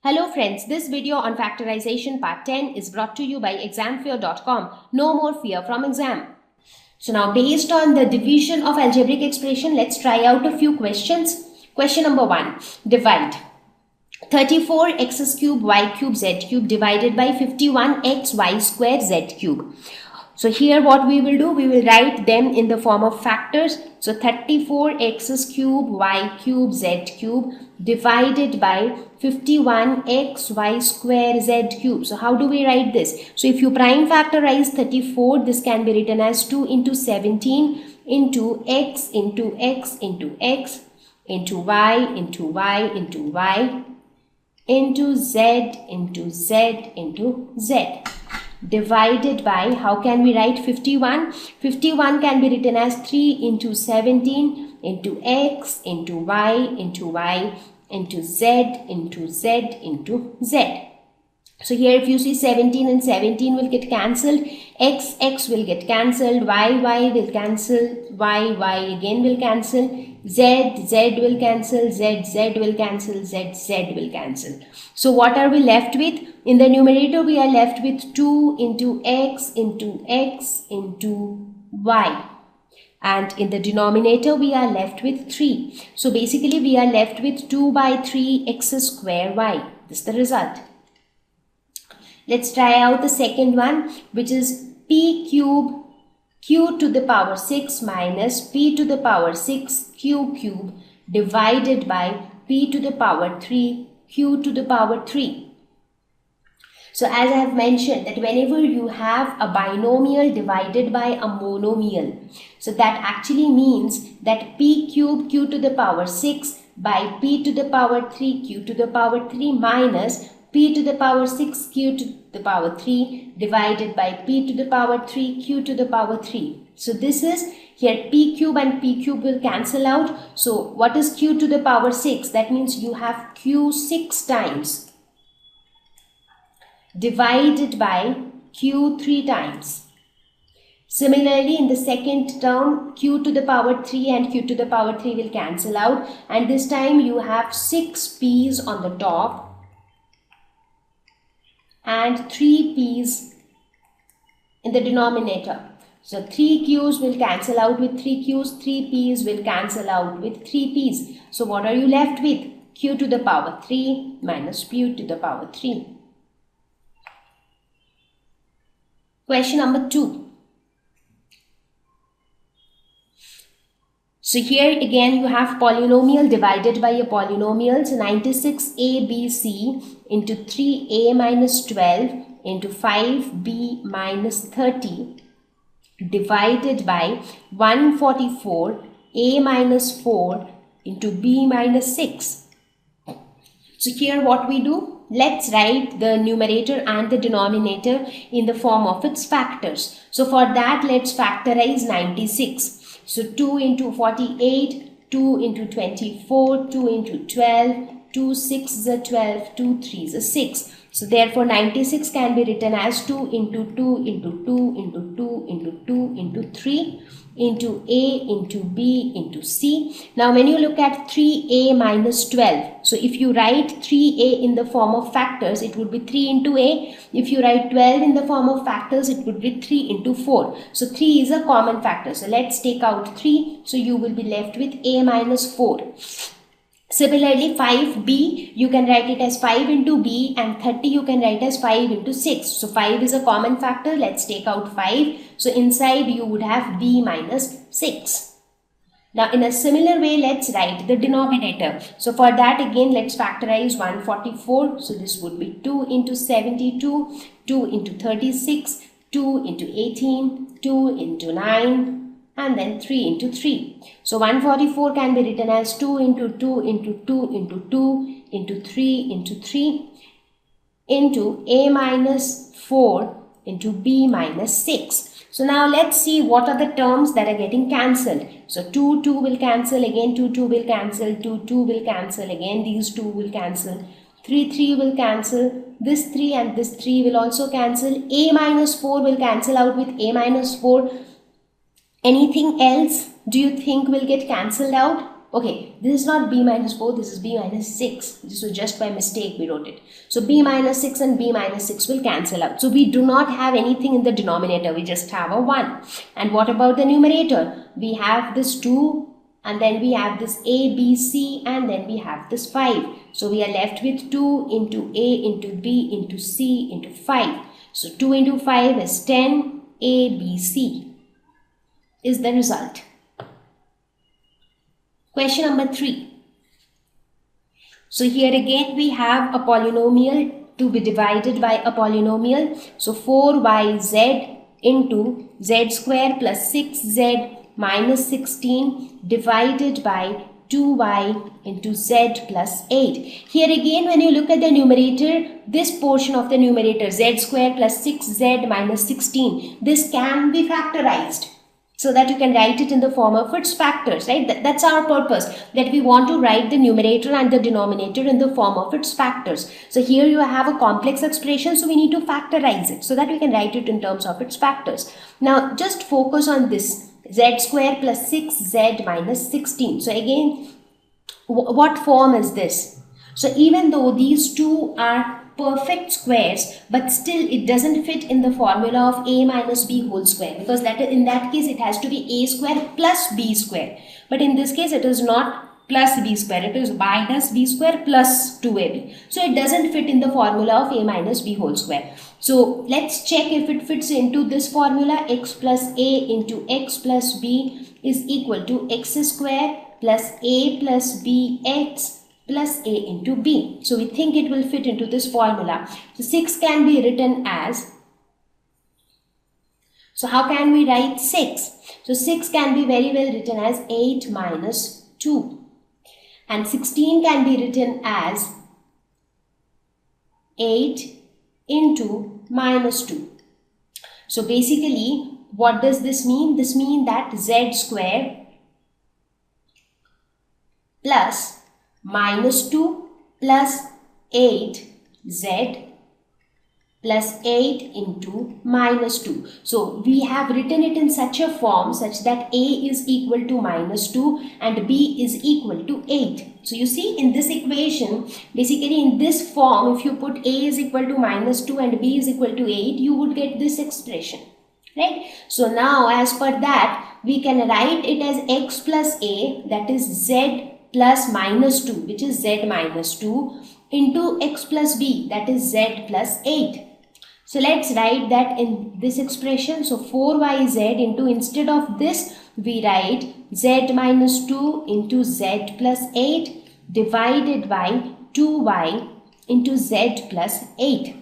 Hello friends, this video on factorization part 10 is brought to you by examfear.com. No more fear from exam. So now based on the division of algebraic expression, let's try out a few questions. Question number 1. Divide 34x cube y cube z cube divided by 51x y square z cube. So here what we will do, we will write them in the form of factors. So 34x cube y cube z cube divided by 51x y square z cube. So how do we write this? So if you prime factorize 34, this can be written as 2 into 17 into x into x into x into y into y into y into z into z into z. Divided by, how can we write 51? 51 can be written as 3 into 17 into x into y into y into z into z into z. So here if you see 17 and 17 will get cancelled, x will get cancelled, y will cancel, y again will cancel, z will cancel, z will cancel, z will cancel. So what are we left with? In the numerator we are left with 2 into x into x into y. And in the denominator we are left with 3. So basically we are left with 2 by 3 x square y. This is the result. Let's try out the second one, which is p cube q to the power 6 minus p to the power 6 q cube divided by p to the power 3 q to the power 3. So as I have mentioned that whenever you have a binomial divided by a monomial, so that actually means that p cube q to the power 6 by p to the power 3 q to the power 3 minus p to the power 6 q to the power 3 divided by p to the power 3 q to the power 3. So this is, here p cube and p cube will cancel out. So what is q to the power 6? That means you have q 6 times divided by q 3 times. Similarly, in the second term, q to the power 3 and q to the power 3 will cancel out, and this time you have 6 p's on the top and 3 p's in the denominator. So 3 q's will cancel out with 3 q's, 3 p's will cancel out with 3 p's. So what are you left with? Q to the power 3 minus q to the power 3. Question number 2. So here again you have polynomial divided by a polynomial. So 96abc into 3a minus 12 into 5b minus 30 divided by 144a minus 4 into b minus 6. So here what we do? Let's write the numerator and the denominator in the form of its factors. So for that, let's factorize 96. So 2 into 48, 2 into 24, 2 into 12, 2 6 is a 12, 2 3 is a 6. So therefore 96 can be written as 2 into 2 into 2 into 2 into 2 into 3 into a into b into c. Now when you look at 3a minus 12, so if you write 3a in the form of factors, it would be 3 into a. If you write 12 in the form of factors, it would be 3 into 4. So 3 is a common factor. So let's take out 3. So you will be left with a minus 4. Similarly, 5b, you can write it as 5 into b, and 30 you can write as 5 into 6. So 5 is a common factor. Let's take out 5. So inside you would have b minus 6. Now in a similar way, let's write the denominator. So for that again, let's factorize 144. So this would be 2 into 72, 2 into 36, 2 into 18, 2 into 9. And then 3 into 3. So 144 can be written as 2 into 2 into 2 into 2 into 3 into 3 into a minus 4 into b minus 6. So now let's see what are the terms that are getting cancelled. So 2 will cancel again, 2 will cancel, 2 will cancel again, these 2 will cancel, 3 will cancel, this 3 and this 3 will also cancel, a minus 4 will cancel out with a minus 4. Anything else do you think will get cancelled out? Okay, this is not b minus 4, this is b minus 6. This was just by mistake we wrote it. So b minus 6 and b minus 6 will cancel out. So we do not have anything in the denominator, we just have a 1. And what about the numerator? We have this 2 and then we have this a, b, c and then we have this 5. So we are left with 2 into a into b into c into 5. So 2 into 5 is 10, a, b, c is the result. Question number 3. So here again we have a polynomial to be divided by a polynomial. So 4yz into z square plus 6z minus 16 divided by 2y into z plus 8. Here again when you look at the numerator, this portion of the numerator z square plus 6z minus 16, this can be factorized, so that you can write it in the form of its factors, right? That's our purpose, that we want to write the numerator and the denominator in the form of its factors. So here you have a complex expression, so we need to factorize it so that we can write it in terms of its factors. Now just focus on this z square plus 6z minus 16. So again, what form is this? So even though these two are perfect squares, but still it doesn't fit in the formula of a minus b whole square, because in that case it has to be a square plus b square. But in this case it is not plus b square, it is minus b square plus 2ab. So it doesn't fit in the formula of a minus b whole square. So let's check if it fits into this formula. X plus a into x plus b is equal to x square plus a plus b x plus a into b. So we think it will fit into this formula. So 6 can be written as, so how can we write 6? So 6 can be very well written as 8 minus 2. And 16 can be written as 8 into minus 2. So basically, what does this mean? This means that z square plus minus 2 plus 8z plus 8 into minus 2. So we have written it in such a form such that a is equal to minus 2 and b is equal to 8. So you see in this equation, basically in this form, if you put a is equal to minus 2 and b is equal to 8, you would get this expression, right? So now as per that, we can write it as x plus a, that is z plus minus 2, which is z minus 2, into x plus b, that is z plus 8. So let's write that in this expression. So 4yz into, instead of this, we write z minus 2 into z plus 8 divided by 2y into z plus 8.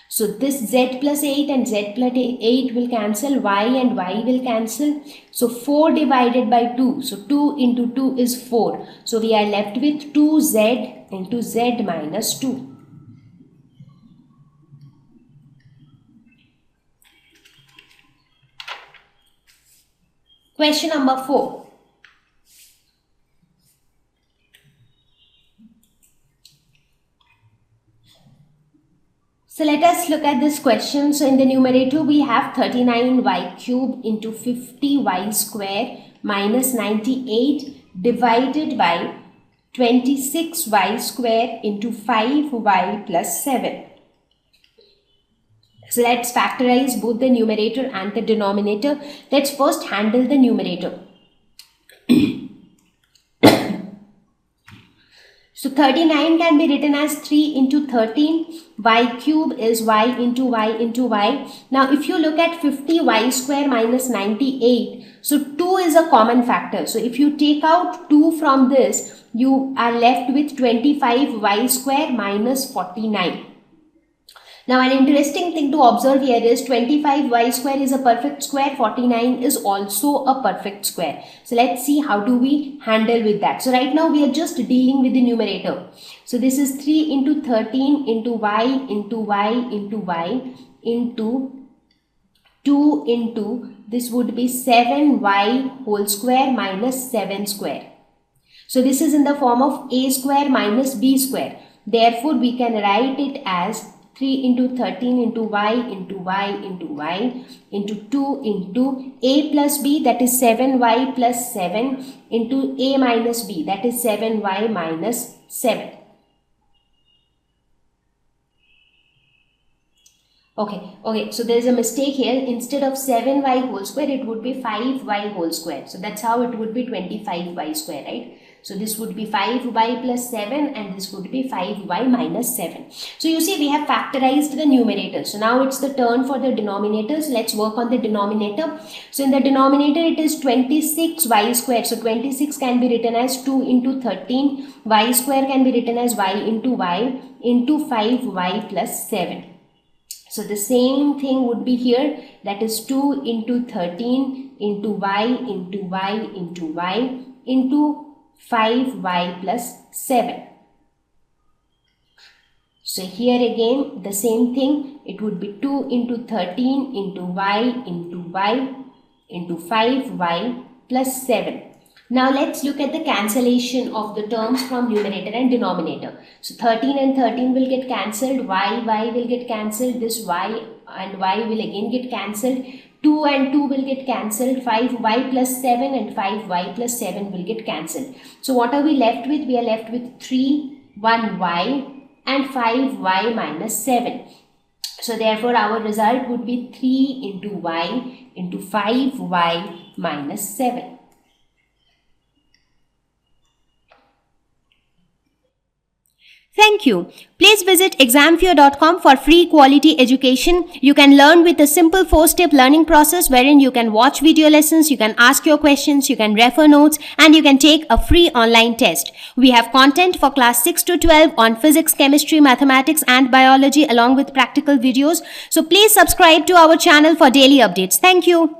So this z plus 8 and z plus 8 will cancel, y and y will cancel. So 4 divided by 2. So 2 into 2 is 4. So we are left with 2z into z minus 2. Question number 4. So let us look at this question. So in the numerator we have 39y cube into 50y square minus 98 divided by 26y square into 5y plus 7. So let's factorize both the numerator and the denominator. Let's first handle the numerator. So 39 can be written as 3 into 13. Y cube is y into y into y. Now if you look at 50y square minus 98, so 2 is a common factor. So if you take out 2 from this, you are left with 25y square minus 49. Now an interesting thing to observe here is 25y square is a perfect square, 49 is also a perfect square. So let's see how do we handle with that. So right now we are just dealing with the numerator. So this is 3 into 13 into y into y into y into 2 into, this would be 7y whole square minus 7 square. So this is in the form of a square minus b square. Therefore we can write it as 3 into 13 into y into y into y into 2 into a plus b, that is 7y plus 7, into a minus b, that is 7y minus 7. Okay, so there is a mistake here. Instead of 7y whole square, it would be 5y whole square. So that's how it would be 25y square, right? So this would be 5y plus 7 and this would be 5y minus 7. So you see, we have factorized the numerator. So now it's the turn for the denominators. Let's work on the denominator. So in the denominator, it is 26y square. So 26 can be written as 2 into 13. Y square can be written as y into 5y plus 7. So the same thing would be here, that is 2 into 13 into y into y into y into 5y plus 7. So here again the same thing, it would be 2 into 13 into y into 5y plus 7. Now let's look at the cancellation of the terms from numerator and denominator. So 13 and 13 will get cancelled, y will get cancelled, this y and y will again get cancelled, 2 and 2 will get cancelled, 5y plus 7 and 5y plus 7 will get cancelled. So what are we left with? We are left with 3, 1y and 5y minus 7. So therefore our result would be 3 into y into 5y minus 7. Thank you. Please visit examfear.com for free quality education. You can learn with a simple 4-step learning process wherein you can watch video lessons, you can ask your questions, you can refer notes, and you can take a free online test. We have content for class 6 to 12 on physics, chemistry, mathematics, and biology along with practical videos. So please subscribe to our channel for daily updates. Thank you.